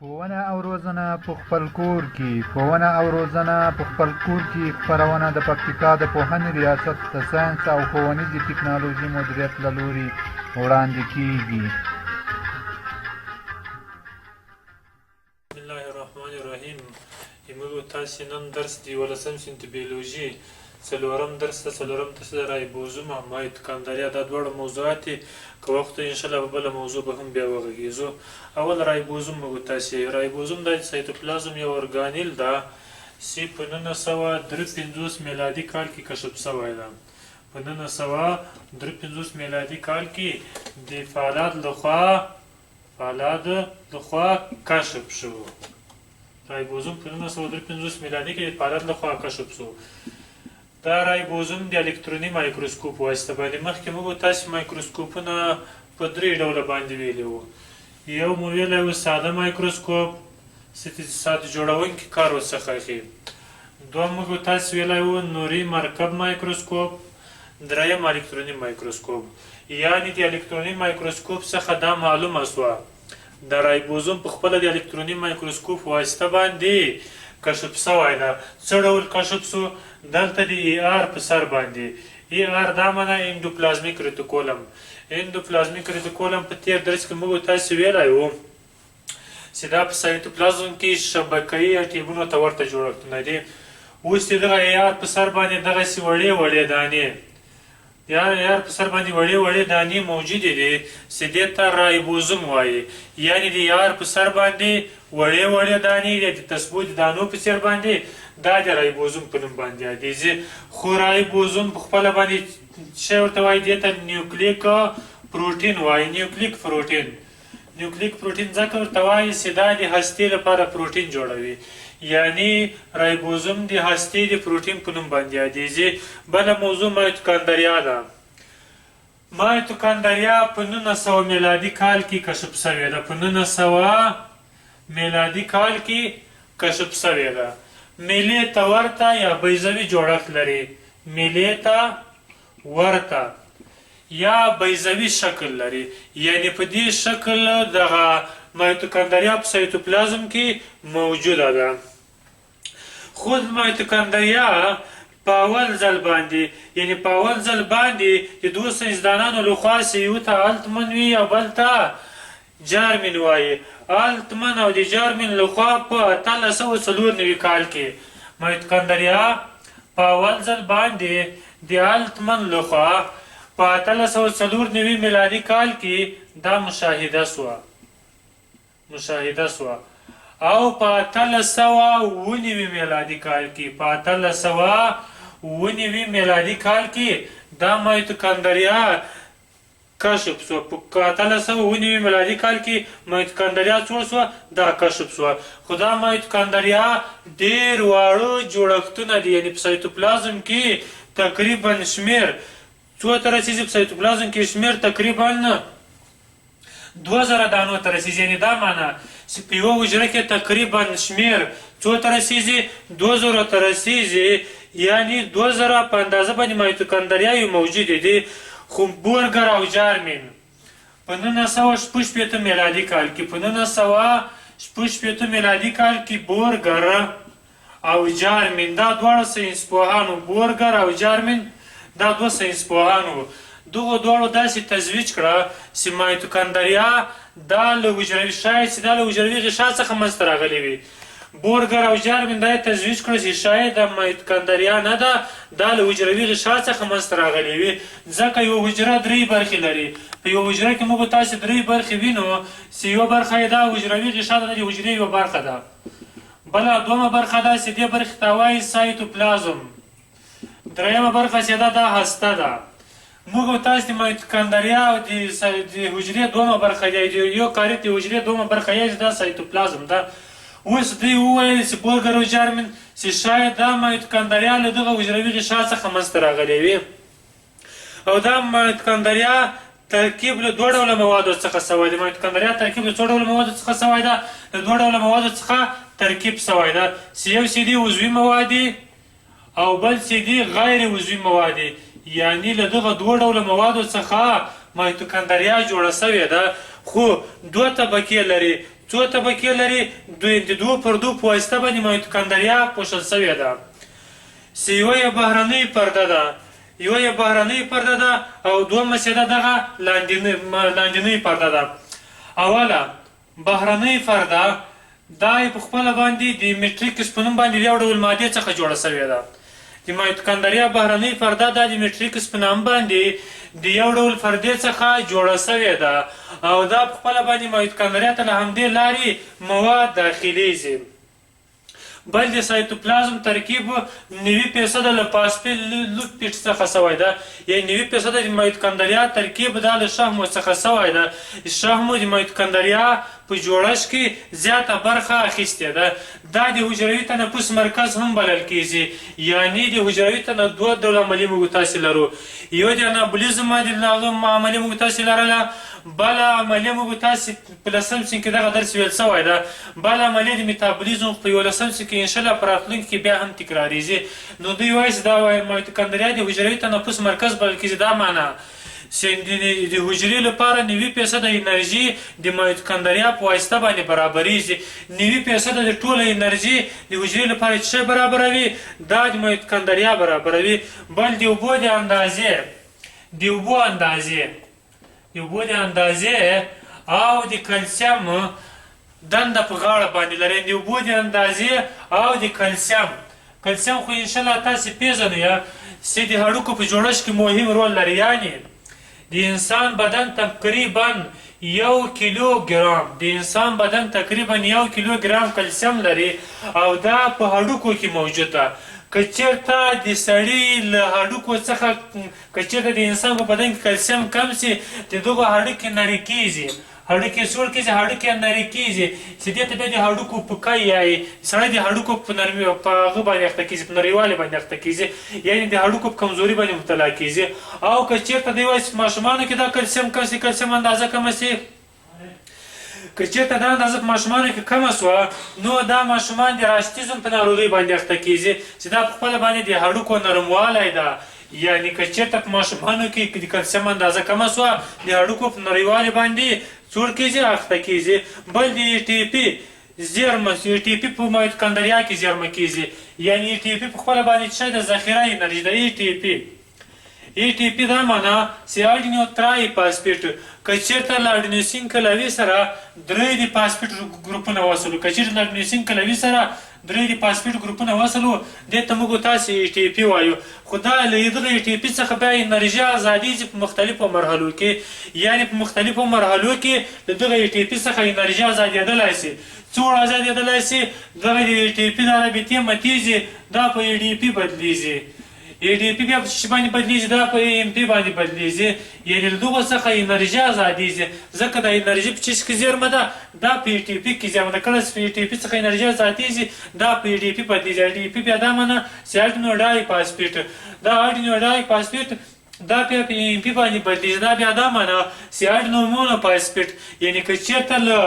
ښوونه او روزنه په خپل کور کې خپرونه د پکتیکا د پوهنې ریاست د ساینس او ښوونیزې ټکنالوژۍ مدیریت له لوري وړاندې کیږي. بسم الله الرحمن الرحیم. موږ تاسې نن درس د 11 صنف بیولوژي څلورم درس د رایبوزوم او مایتوکاندریا دا دواړه موضوعات دي. که وخت انشاءالله په بله موضوع به هم بیا وغږیږو. اول رایبوزوم موږ تاسې رایبوزوم دا د سایتوپلازم یو ارګانیل ده چې په 1953 میلادي کال کې کشف شوی ده. په 1953 میلادي کال کې د فعالات لخوا کشف شو. رایبوزوم په 1953 میلادي کې د فعالات لخوا کشف شو. دا رایبوزوم د الکتروني مایکروسکوپ واسطه باندې مخکې موږ تاسې مایکروسکوپونه په درې ډوله باندې ویلي وو. یو مو ویلی و ساده مایکروسکوپ ساده جوړونکي کار ورڅخه اخلي. دویم موږ تاسې ویلی و نوري مرکب مایکروسکوپ. دریم الکتروني مایکروسکوپ. یعنې د الکتروني مایکروسکوپ څخه دا معلومه شوه د رایبوزوم په خپله د الکتروني مایکروسکوپ واسطه باندې کشف شوی ده. څه ډول کشف شو؟ دلته د ای آر په سر باندې ای آر دا معنی اندوپلازمیک ریټیکولم. اندوپلازمیک ریټیکولم په تیر درس کې موږ تاسې ویلی وو چې دا په سایتوپلازم کې شبکه‌یي اتیمونو ته ورته جوړښتونه دي. اوس د دغه ای آر په سر باندې دغسې وړې دانې موجودې دي چې دې ته رایبوزوم وایي. یعنې د ای آر په سر باندې وړې دانې دي د تسبو د دانو په څېر باندې دا د رایبوزوم په نوم باندې یادېږي. خو رایبوزوم په خپله باندې شی ورته وایي دې ته نیوکلیک پروټین وایي. نیوکلیک پروټین ځکه ورته وایي چې دا د هستې لپاره پروټین جوړوي. یعنی رایبوزوم د هستې د پروټین په نوم باندې یادېږي. بله موضوع مایتوکاندریا ده. مایتوکاندریا په 1900 میلادي کال کې کشف شوې ده. په 1900 میلادي کال کې کشف شوې ده. میلې ته ورته یا بیضوي جوړښت لري. میلې ته ورته یا بیضوي شکل لري. یعنی په دې شکل دغه مایتوکاندریا په سایتوپلازم کې موجوده ده. خود مایتوکاندریا په اول ځل باندې د دوه ساینسدانانو لخوا چې یو ته التمن وي او بل ته جارمین وایي. التمن او د جارمین لخوا په 1894 کال کې مایتوکاندریا په اول ځل باندې د التمن لخوا په 1894 میلادي کال کې دا مشاهده سوه او په 1890 میلادي کال کې دا مایتوکاندریا کشف شوه. په 1890 میلادي کال کې مایتوکاندریا څوړ شوه دا کشف شوه. خو دا مایتوکاندریا ډېر واړه جوړښتونه دي. یعنې په سایتوپلازم کې تقریبا شمېر څو ته رسېږي؟ په سایتوپلازم کې شمېر تقریبا 2000 دانو ته رسېږي. یعنې دا معنی چې په یوه حجره کې تقریبا شمېر څو ته رسېږي؟ 2000 ته رسېږي. یعنې 2000 په اندازه باندې مایتوکاندریاوې موجودې دي. خو بورګر او جارمین په 1966 میلادي کال کې بورګر او جارمین دا دواړه ساینسپوهانو دا دوه ساینسپوهانو دغو دواړو داسې تزویج کړه چې مایتوکاندریا دا له حجروي غشا څخه منځته راغلې وي. بورګر او جارمین دا یې تزویج کړه چې شاید د مایتوکاندریا نه ده، دا له حجروي غشا څخه منځته راغلې وي. ځکه یوه حجره 3 برخې لري. په یوه حجره کې موږ تاسې 3 برخې وینو چې یوه برخه یې دا حجروي غشا ده، د حجرې یوه برخه ده. بله دویمه برخه ده چې دې برخې ته وایي سایتوپلازم. دریمه برخه چې ده دا هسته ده. موږ تاسې د مایتوکاندریا او د حجرې دویمه برخه یو کاریت د حجرې دویمه برخه یې دا سایتوپلازم ده. اوس دوی وویل چې بورګر او جارمین چې شاید دا مایتوکاندریا له دغه حجروي غشا څخه منځته راغلې وي. او دا مایتوکاندریا ترکیب له دوه ډوله موادو څخه شوی دی. مایتوکاندریا ترکیب له څو ډوله موادو څخه شوی ده؟ له دوه ډوله موادو څخه ترکیب شوی ده چې یو چې دي عضوي مواد او بل چې دي غیر عضوي مواد. یعنې له دغه دوه ډوله موادو څخه مایتوکاندریا جوړه شوې ده. خو دوه طبقې لري. څو طبقې لري د دوو پردو په واسطه باندې مایتوکاندریا پوښل شوې ده. یوه یې بهرنۍ پرده ده او دویمه چې ده دغه لاندنۍ پرده ده. اوله بهرنۍ پرده دا یې په خپله باندې د میټریکس په نوم باندې یو ډول مادې څخه جوړه شوې ده. د مایتوکاندریا بهرنۍ پرده دا د میټریکس په نام باندې د یو ډول پردې څخه جوړه شوې ده او دا په خپله باندې مایتوکاندریا ته له همدې لارې مواد داخلیږي. بل د سایتوپلازم ترکیب 90% له فاسفولیپید څخه شوی ده، یعنې 90% د مایتوکاندریا ترکیب دا له شحمو څخه شوی ده. شحمو د مایتوکاندریا په جوړښت کې زیاته برخه اخیستې ده. دا د حجروي تنفس مرکز هم بلل کیږي، یعنې د حجروي تنفس دوه ډوله عملي موږ تاسې لرو. یو د انابولیزم عملي موږ تاسې لرله، بله عملیه موږ تاسې په 10م صنف کې دغه درس ویل شوی ده. بله عملیه د میتابولیزم په 11م صنف کې انشاءالله په راتلونکي کې بیا هم تکراریږي. نو دوی وایي چې دا مایتوکاندریا د حجروي تنفس مرکز بلل کیږي. دا معنا چې د حجرې لپاره 90% انرژي د مایتوکاندریا په واسطه باندې برابریږي. 90% د ټوله انرژي د حجرې لپاره څه برابروي؟ دا د مایتوکاندریا برابروي. بل د اوبو د اندازې او د کلسیم دنده په غاړه باندې لري. د اوبو د اندازې او د کلسیم خو انشاءالله تاسې پیژنئ چې د هډوکو په جوړښت کې مهم رول لري. یعنې د انسان بدن تقریبا 1 کیلوګرام کلسیم لري او دا په هډوکو کې موجود ده. که چېرته د سړي له هډوکو څخه که چېرته د انسان په بدن کې کلسیم کم شي د دغو هډوکي نري کېږي، هډوکي سوړ کېږي، هډوکي نري کېږي چې دې ته بیا د هډوکو پوکی یایي. سړی د هډوکو په هغه باندې اخته کېږي، په نریوالي باندې اخته کېږي، یعنې د هډوکو په کمزوري باندې مبتلا کېږي. او که چېرته دوی وایي چې په ماشومانو کې دا کلسیم کم شي، کلسیم اندازه کمه شي، که چېرته دا اندازه په ماشومانو کې کمه شوه نو دا ماشومان د راشتیزم په ناروغۍ باندې اخته کېږي چې دا په خپله باندې د هډوکو نرموالی ده. یعنې که چېرته په ماشومانو کې د کلسیم اندازه کمه شوه د هډوکو په نریوالي باندې څوړ کېږي، اخته کېږي. بل د ای ټي پي زیرمه، ای ټي پي په مایتوکاندریا کې زیرمه کېږي. یعنې ای ټي پي په خپله باندې څه ده؟ ذخیره انرژي ده. ای ټي پي دا معنا چې اډینو ترای فاسفیټ که چېرته له اډینوسین کلوي سره 3 د فاسفیټ ګروپونه وصلو، که چېرته له اډینوسین کلوي سره 3 د فاسفیټ ګروپونه وصلو دې ته موږ تاسې ای ټي پي وایو. خو دا له دغه ای ټي پي څخه بیا انرژي ازادېږي په مختلفو مرحلو کې. یعنې په مختلفو مرحلو کې له دغه ای ټي پي څخه انرژي ازادېدلی شي. څومره ازادېدلی شي؟ دغه د ای ټي پي دا رابطې متیږي، دا په ای ډي پي بدلیږي. ای ډي پي بیا په څه باندې بدلیږي؟ دا په ای ام پي باندې بدلیږي. یعنې له دغو څخه انرژي ازادېږي، ځکه دا انرژي په څه کې زیرمه ده؟ دا په ای ټي پي کې زیرمه ده. کله چې په ای ټي پي څخه انرژي ازادېږي دا په ای ډي پي بدلیږي. ای ډي پي بیا دا معنا چې اډینو ډای فاسفیټ، دا اډینو ډای فاسفیټ دا بیا په ای ام پي باندې بدلیږي. دا بیا دا معنا چې اډینو مونو فاسفیټ، یعنې که چېرته له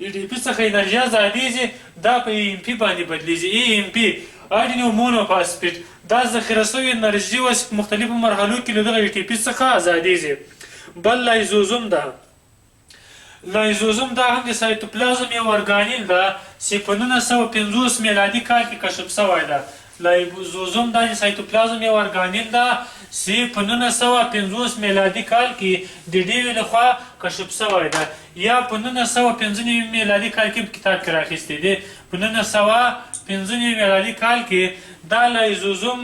ای ډي پي څخه انرژي ازادېږي دا په ای ام پي باندې بدلیږي. ای ام پي اډینو مونو فاسفیټ دا ذخیره شوې انرژي وه چې په مختلفو مرحلو کې له دغه ای ټي پي څخه ازادېږي. بل لایزوزوم ده. لایزوزوم دا هم د سایتوپلازم یو ارګانیل ده چې په 1950 میلادي کال کې کشف شوی ده. لایزوزوم دا د سایتوپلازم یو ارګانیل ده چې په 1950 میلادي کال کې د ډیوي لخوا کشف شوی ده، یا په 1995 میلادي کال کې په کتاب کې راخیستی دی. په 1995 میلادي کال کې دا لایزوزوم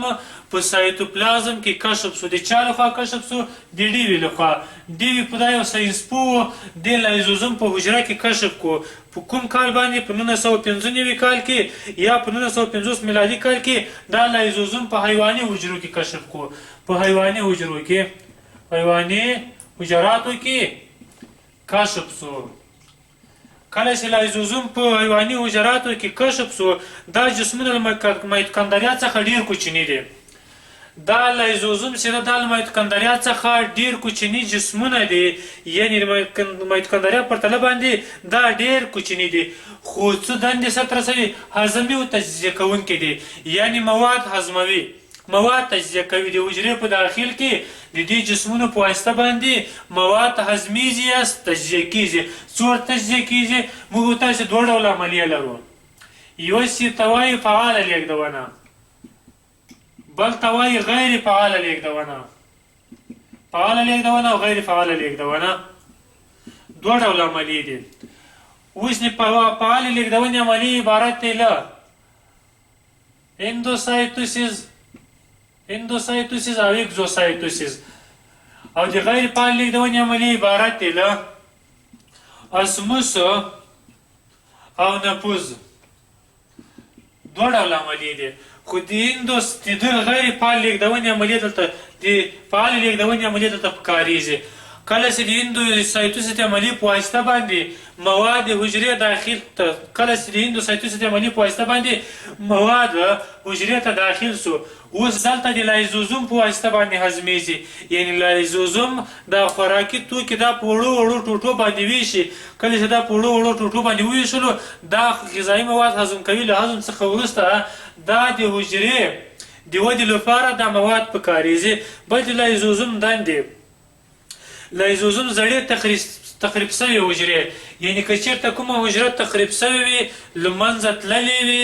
په سایتوپلازم کې کشف شو. د چا لخوا کشف شو؟ د ډیوي لخوا. ډیوي په دا یو ساینسپوه د لایزوزوم په حجره کې کشف کو. په کوم کال باندې؟ په 1995 کال کې یا په 1950 میلادي کال کې دا لایزوزوم په حیواني حجرو کې کشف کو. په حیواني حجرو کې، حیواني حجراتو کې کشف شو. کله چې لایزوزوم په حیواني حجراتو کې کشف شو دا جسمونه له مایتوکاندریا څخه ډېر کوچني دي. دا لایزوزوم چې ده دا له مایتوکاندریا څخه ډېر کوچني جسمونه دي، یعنې د مایتوکاندریا په پرتله باندې دا ډېر کوچني دي. خو څه دندې سرته رسوي؟ هضمي او تجزیه کوونکي دي، یعنې مواد هضموي. مواد تجزیه کوي. د حجرې په داخل کې د دې جسمونو په واسطه باندې مواد هضمیږي یا تجزیه کیږي. څو تجزیه کیږي؟ موږ تاسو دوه ډوله عملیه لرو. یو سي ته وایي فعاله لیږدونه، بل ته وایي غیر فعاله لیږدونه. فعاله لیږدونه او غیر فعاله لیږدونه دوه ډوله عملیې دي. اوس د فعالې لیږدونې عملیې عبارت دی له اندوسایتوسیس او اگزوسایتوسیس، او د غیر فعال لیږدونې عملیې عبارت دی له اسموس او نفوذ. دوه ډوله عملیې دي، خو د غیر فعال لیږدونې عملیې دلته د فعالې لیږدونې عملیې دلته پکارېږي. کله چې د اندوسایتوسیس عملیې په واسطه باندې مواد حجرې داخل ته کله چې د اندوسایتوسیس عملیې په واسطه باندې مواد حجرې ته داخل سو، اوس دلته د لایزوزوم په واسطه باندې هضمیږي. یعنې لایزوزوم دا خوراکي توکي دا په وړو وړو ټوټو باندې ویشي. کله چې دا په وړو وړو ټوټو باندې وویشلو دا غذایي مواد هضم کوي. له هضم څخه وروسته دا د حجرې د ودې لپاره دا مواد پکارېږي. بل د لایزوزوم دندې، لایزوزوم زړې تخریب سوي حجرې، یعنې که چېرته کومه حجره تخریب سوې وي له منځه تللې وي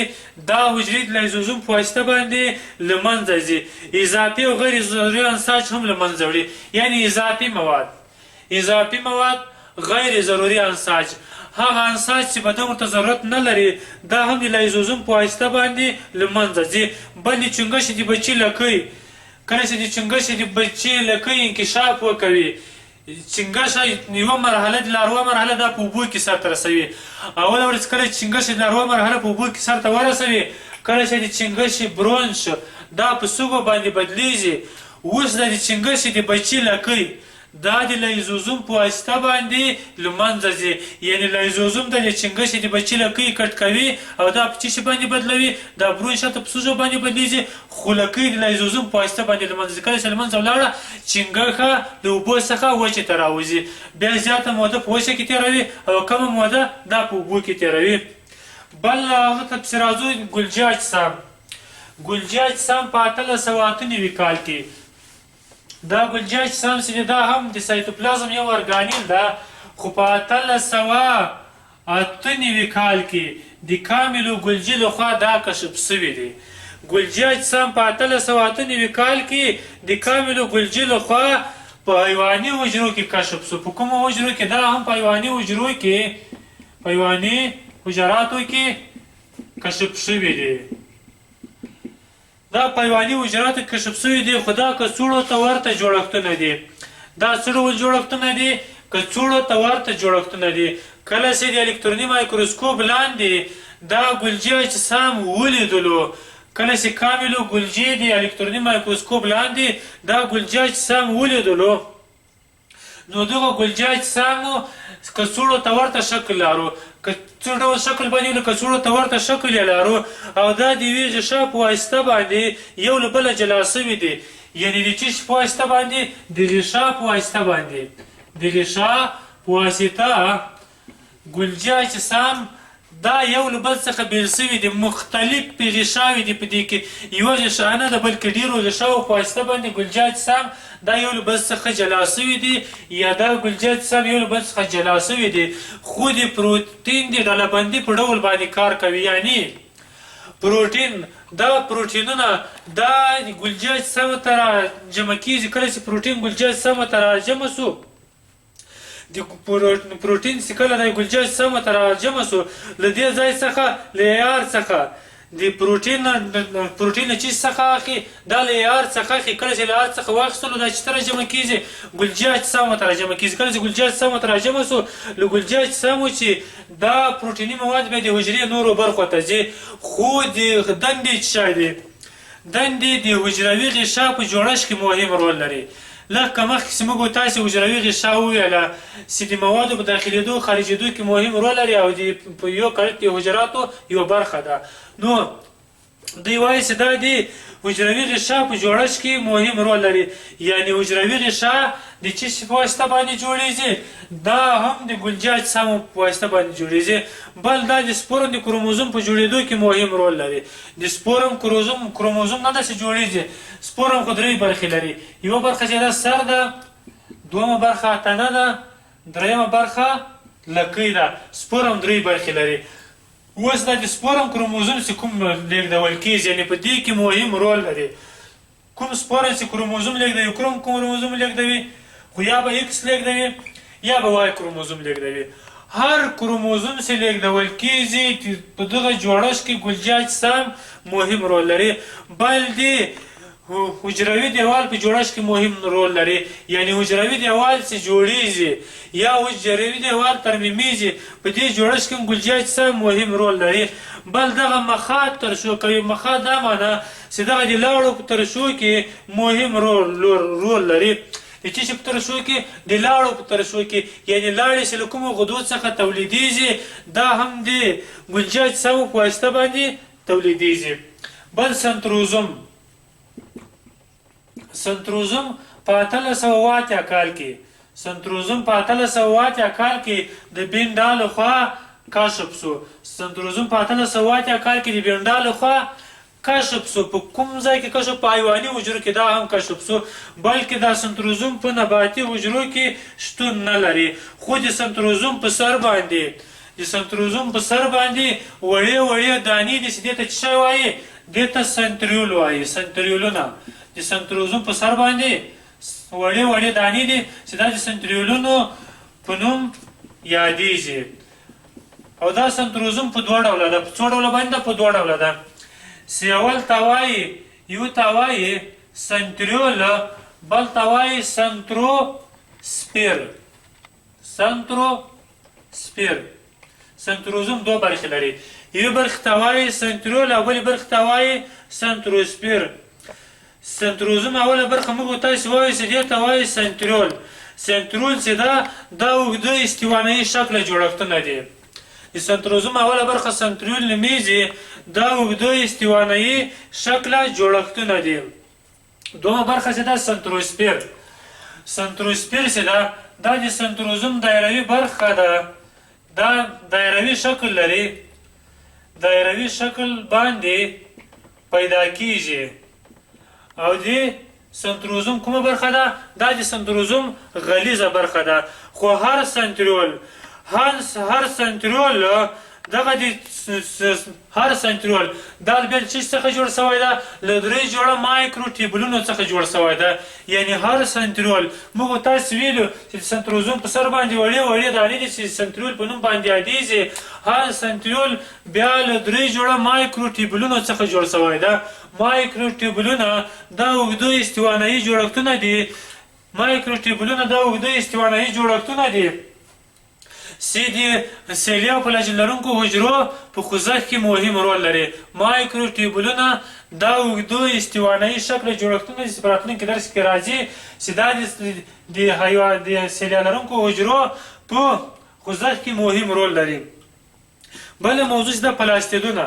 دا حجرې د لایزوزوم په واسطه باندې له منځه ځي. اضافي او غیر ضروري انساج هم له منځه وړي. یعنې اضافي مواد غیر ضروري انساج، هغه انساج چې بدن ورته ضرورت نه لري دا هم د لایزوزوم په واسطه باندې له منځه ځي. بل د چنګښې د بچي لکۍ، کله چې د چنګښې د بچي لکۍ انکشاف وکوي، چنګښه یوه مرحله د لاروه مرحله دا په اوبو کې سرته رسوي. اوله ورځ کله چې چنګښې د لاروه مرحله په اوبو کې سرته ورسوي، کله چې د چنګښې برونش دا په سوګو باندې بدلیږي، اوس د چنګښې د بچي لکۍ دا د لایزوزوم په واسطه باندې له منځه ځي. یعنې لایزوزوم د چنګښې د بچي لکۍ کټ کوي او دا په څه شي باندې بدلوي، دا برونش ته په سوژو باندې بدلیږي، خو لکۍ د لایزوزوم په واسطه باندې له منځه ځي. کله چې له منځه ولاړه چنګښه د اوبو څخه وچې ته راوځي، بیا زیاته موده په وچه کې تېروي او کمه موده دا په اوبو کې تېروي. بل هغه ته پسې راځو ګلجي اجسام. ګلجي اجسام په 1898 کال کې دا ګلجي اجسام چې دا هم د سایتوپلازم یو ارګانیل ده، خو په 1898 کال کې د کاملو ګلجي لخوا دا کشف سوي دي. ګلجي اجسام په 1898 کال کې د کاملو ګلجي لخوا په حیواني حجرو کې کشف سو. په کومو حجرو کې؟ دا هم په حیواني حجرو کې، په حیواني حجراتو کې کشف شوي دي. دا په حیواني حجراتو کې کشف شوي دي، خو دا کڅوړو ته ورته جوړښتونه دي. دا څه ډول جوړښتونه دي؟ کڅوړو ته ورته جوړښتونه دي. کله چې د الکتروني مایکروسکوپ لاندې دا ګلجي اجسام ولیدلو، کله چې کاملو ګلجي د الکتروني مایکروسکوپ لاندې دا ګلجي اجسام ولیدلو، نو دغه ګلجي اجسامو کڅوړو ته ورته شکل لرو. څه ډول شکل باندې له کڅوړو ته ورته شکل یې لرو، او دا د یوې غشا په واسطه باندې یو له بله جلا سوي دي. یعنې د څه شي په واسطه باندې؟ د غشا په واسطه باندې. د غشا په واسطه ګلجي اجسام دا یو له بل څخه بیل سوي دي، مختلف غشاوې دي. په دې کې یوه غشا نه ده بلکې ډېرو غشاو په واسطه باندې ګلجي اجسام دا یو له بل څخه جلا سوي دي، یا دا ګلجي اجسام یو له بل څخه جلا سوي دي، خو د پروټین د ډلبندي په ډول باندې کار کوي. یعنې پروټین، دا پروټینونه دا ګلجي اجسامو ته راجمع کېږي. کله چې پروټین ګلجي اجسامو ته راجمع سو، د پروټین چې کله د ګلجي اجسامو ته راجمع سو، له دې ځای څخه له عیار څخه د پروټین له چیز څخه اخلي، دا له عیار څخه اخلي. کله چې له عیار څخه واخیستلو دا چې ته راجمع کېږي ګلجي اجسامو ته راجمع کېږي. کله چې ګلجي اجسامو ته راجمع سو، له ګلجي اجسامو چې دا پروټیني مواد بیا د حجرې نورو برخو ته ځي، خو د دندې چې شی دی، دندې د حجروي غشا په جوړښت کې مهم رول لري. لکه مخکې چې موږ تاسې حجروي غشا وویله چې د موادو په داخلېدو خارجېدو کې مهم رول لري او د یو کړټ د حجراتو یوه برخه ده. نو دوی وایي چې دا د حجروي غشا په جوړښت کې مهم رول لري. یعنې حجروي غشا د څه شي په واسطه باندې جوړیږي؟ دا هم د ګلجاج سامو په واسطه باندې جوړیږي. بل دا د سپورم د کروموزوم په جوړېدو کې مهم رول لري. د سپورم کروموزوم نه داسې جوړیږي. سپورم خو درې برخې لري. یوه برخه چې دا سر ده، دویمه برخه تنه ده، دریمه برخه لکۍ ده. سپورم درې برخې لري. اوس دا د سپورم کروموزوم چې کوم لیږدول کېږي، یعنې په دې کې مهم رول لري. کوم سپورم چې کروموزوم لیږدوي، کوم کروموزوم لیږدوي؟ خو یا به ایکس لیږدوي یا به وای کروموزوم لیږدوي. هر کروموزوم چې لیږدول کېږي په دغه جوړښت کې ګلجاج سام مهم رول لري. بل د حجروي دیوال په جوړښت کې مهم رول لري. یعنې حجروي دیوال چې جوړیږي یا حجروي دیوال ترمیمیږي، په دې جوړښت کې ګلجاج سام مهم رول لري. بل دغه مخاط ترشح کوي. مخاط دا معنی چې دغه د لاړو په ترشح کې مهم رول لري. د څه شي په ترشح کې؟ د لاړو په ترشح کې. یعنې لاړې چې له کومو غدو څخه تولیدیږي، دا هم د ګلجاج سامو په واسطه باندې تولیدیږي. بل سنتروزوم په 1808 کال کې په 1808 کال کې د بینډا لخوا کشف شو. سنتروزوم په 1808 کال کې د بینډا لخوا کشف شو. په کوم ځای کې کشف؟ په حیواني حجرو کې دا هم کشف شو. بلکې دا سنتروزوم په نباتي حجرو کې شتون نه لري. خو د سنتروزوم په سر باندې وړې دانې دي چې دې ته څه شی وایي؟ دې ته سنتریول وایي. سنتریولونه د سنتروزوم په سر باندې وړې دانې دي چې دا د سنتریولونو په نوم یادیږي. او دا سنتروزوم په دوه ډوله ده. په څو ډوله باندې ده؟ په دوه ډوله ده. یو ته وایي سنتریول، بل ته وایي سنتروسپیر. سنتروزوم دوه برخې لري. یوه برخې ته وایي سنتریول او بلې برخې ته وایي سنتروسپیر. سنتروزوم اوله برخه موږ تاسو وایو چې دې ته وایي سنتریول. سنتریول چې دا اوږده استوانایي شکله جوړښتونه دي. د سنتروزوم اوله برخه سنتریول نومیږي. دا اوږده استوانایي شکله جوړښتونه دي. دویمه برخه چې ده سنتروسپیر چې ده، دا د سنتروزوم دایروي برخه ده. دا دایروي شکل لري. دایروي شکل باندې پیدا کیږي. او د سنتروزوم کومه برخه ده؟ دا د سنتروزوم غلیظه برخه ده. خو هر سنتریول دا بیا څه څخه جوړ شوی ده؟ له 3 جوړه مایکروټیبولونو څخه جوړ شوی ده. یعنې هر سنتریول موږ تاسو ویلو چې د سنتروزوم په سر باندې وړې دانې دي چې سنتریول په نوم باندې یادیږي. هر سنتریول بیا له 3 جوړه مایکروټیبولونو څخه جوړ شوی ده. مایکروټیبولونه دا اوږده استوانایي جوړښتونه دي چې د سیلي او فلاجیل لرونکو حجرو په خوځښت کې مهم رول لري. مایکروټیبولونه دا اوږده استوانایي شکله جوړښتونه دي چې په راتلونکي درس کې راځي چې دا د سیلي لرونکو حجرو په خوځښت کې مهم رول لري. بله موضوع چې ده پلاستیدونه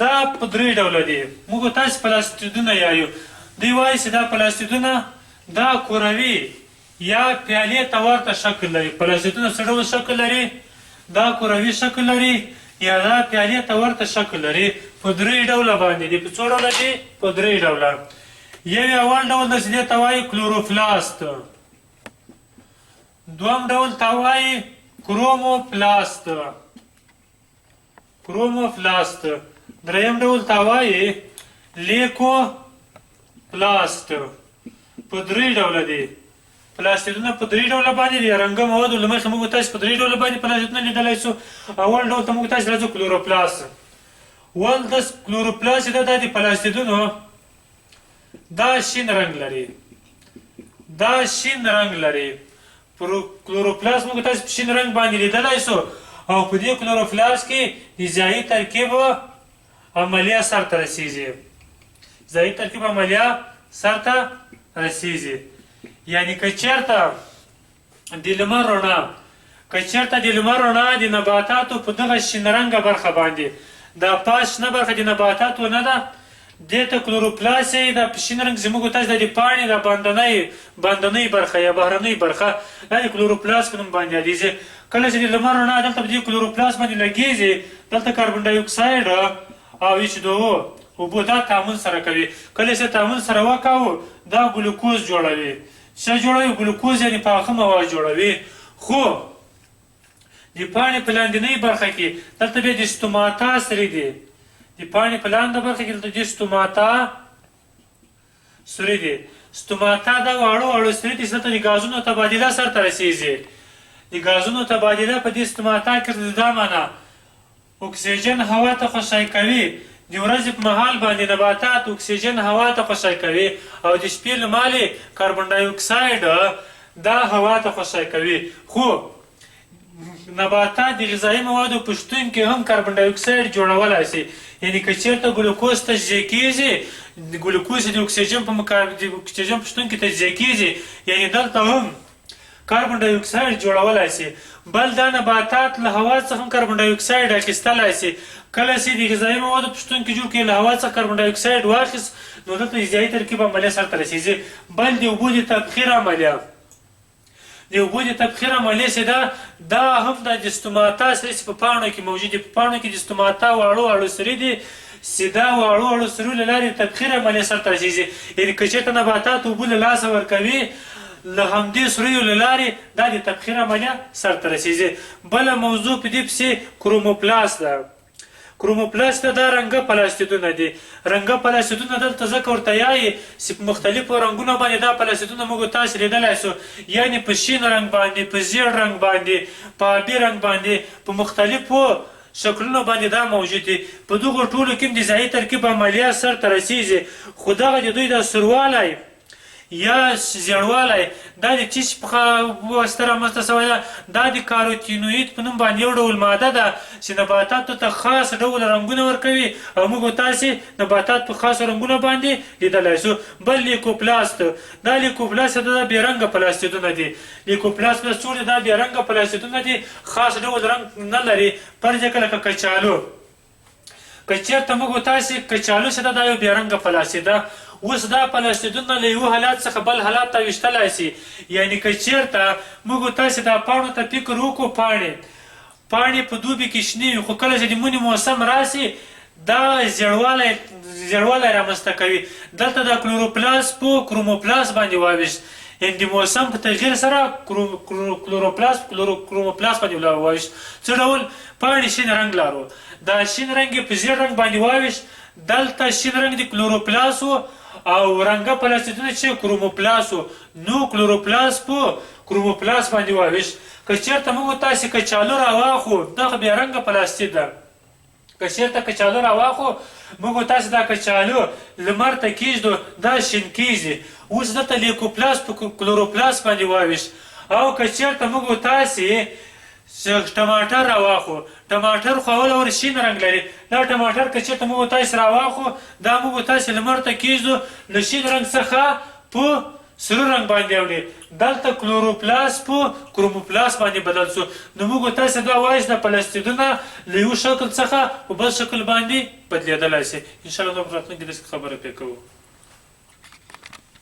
دا په 3 ډوله دي. موږ تاسو پلاستیدونه یایو. دوی وایي چې دا پلاستیدونه دا کروي یا پیالې ته ورته شکل لري. پلاستیدونه څه ډول شکل لري؟ دا کروي شکل لري یا دا پیالې ته ورته شکل لري. په 3 ډوله باندې دي. په څو ډوله دي؟ په 3 ډوله. یو اول ډول ده چې دې ته وایي کلوروپلاست. دویم ډول ته وایي کروموپلاست. دریم ډول ته وایي لیکوپلاست. په 3 ډوله دي. پلاستیدونه په 3 ډوله باندې دي. رنګه موادو له مخې موږ تاسو په 3 ډوله باندې پلاستیدونه لیدلی شو. اول ډول ته موږ تاسو راځو کلوروپلاست. کلوروپلاست چې دا د پلاستیدونو دا شین رنګ لري. کلوروپلاست موږ تاسو په شین رنګ باندې لیدلی شو. او په دې کلوروپلاست کې غذایي ترکیب عملیه سرته رسیږي. یعنې که چېرته د لمر رڼا د نباتاتو په دغه شین رنګه برخه باندې دا پاس شنه برخه د نباتاتو نه ده دې ته کلوروپلاس یې دا په شین رنګ زموږ تاسو د پاڼې د باندنۍ برخه یا بهرنۍ برخه دا د کلوروپلاس په نوم باندې یادېږي. کله چې د لمر رڼا دلته په دې کلوروپلاس باندې لګېږي دلته کاربن ډای اکساید او H2O اوبو دا تعامل سره کوي. کله چې تعامل سره وکاو دا ګلوکوز جوړوي. څه جوړوي؟ ګلوکوز یعنې پاخه مواد جوړوي. خو د پاڼې په لاندنۍ برخه کې دلته بیا د ستوماتا سرې دي. د پاڼې په لاندې برخه کې دلته د ستوماتا سرې دي. ستوماتا دا واړه سرې دي چې دلته د ګازونو تبادله سرته رسېږي. د ګازونو تبادله په دې ستوماتا کې دا معنا اکسیجن هوا ته خوشی کوي. د ورځې په مهال باندې نباتات اکسیجن هوا ته خوشی کوي او د شپې لمالې کاربن ډای اکساید دا هوا ته خوشی کوي. خو نباتات د غذایي موادو په شتون کې هم کاربن ډای اکساید جوړولی شي. یعنې که چېرته ګلوکوز تجزیه کېږي ګلوکوز د اکسیجن په شتون کې تجزیه کېږي یعنې دلته هم کاربن ډای اکساید جوړولی شي. بل دا نباتات له هوا څخه هم کاربن ډای اکساید اخیستلی شي. کله چې د غذایي موادو په شتون کې جوړ کړي له هوا څخه کاربن ډای اکساید واخیست نو دلته د ضیایي ترکیب عملیه سرته رسېږي. بل د اوبو د تبخیر عملیه د اوبو د تبخیر عملیه چې دا هم د ستوماتا سرې چې په پاڼو کې موجود دي. په پاڼو کې د ستوماتا واړو سرې دي چې دا واړو سرو له لارې د تبخیر عملیه سرته رسېږي. یعنې که چېرته نباتات اوبه له لاسه ورکوي له همدې سریو له لارې دا د تبخیر عملیه سرته رسېږي. بله موضوع په دې پسې کروموپلاست ده. کروموپلاست دا رنګه پلاستیدونه دي. رنګه پلاستیدونه دلته ځکه ورته یایي چې په مختلفو رنګونو باندې دا پلاستیدونه موږ تاسو لیدلی شو. یعنې په شین رنګ باندې، په زیړ رنګ باندې، په آبي رنګ باندې، په مختلفو شکلونو باندې دا موجود دي. په دغو ټولو کې د ضیایي ترکیب عملیه سرته رسېږي. خو دغه د دوی دا سروالی یا زیړوالی دا د څه شي په واسطه رامنځته سوی ده؟ دا د کاروتینوید په نوم باندې یو ډول ماده ده چې نباتاتو ته خاص ډول رنګونه ورکوي او موږ تاسې نباتات په خاصو رنګونو باندې لیدلی شو. بل لیکوپلاست دا لیکوپلاست دا بې رنګه پلاستیدونه دي. لیکوپلاست څومره دا بې رنګه پلاستیدونه دي خاص ډول رنګ نه لري. فرض کړه لکه کچالو که چېرته موږ تاسې کچالو چې دا یو بې رنګه پلاستید ده. اوس دا پلاستیدونه له یو حالات څخه بل حالات ته ویشتلی شي. یعنې که چېرته موږ تاسې دا پاڼو ته فکر وکړو پاڼې په دوبي کې شنې وي خو کله چې د مني موسم راسي دا زیړوالی رامنځته کوي. دلته دا کلوروپلاس په کروموپلاس باندې واویشت. یعنې د موسم په تغییر سره کلوروپلاس باندې واویشت. څه ډول؟ پاڼې شین رنګ لرو. دا شین رنګ یې په زیړ رنګ باندې واویشت. دلته شین رنګ د کلوروپلاس او رنګه پلاستیدونه چې کروموپلاس نو کلوروپلاس په کروموپلاس باندې واویشت. که چېرته موږ تاسې کچالو راواخو دغه بې رنګه پلاستید ده. که چېرته کچالو راواخو موږ تاسې دا کچالو لمر ته کېږدو دا شین کېږي. اوس دلته لیکوپلاس په کلوروپلاس باندې واویشت. او که چېرته موږ تاسې ټماټر راواخو ټماټر خو اول اور شین رنګ لري. دا ټماټر که چېرته موږ تاسې راواخو دا موږ تاسې لمر ته کېږدو له شین رنګ څخه په سره رنګ باندې اوړي. دلته کلوروپلاس په کروموپلاس باندې بدل شو. نو موږ تاسې دا وایست د پلاستیدونه له یو شکل څخه په بل شکل باندې بدلېدلی شي. انشاءالله په راتلونکي کې داسې خبره پرې کوو.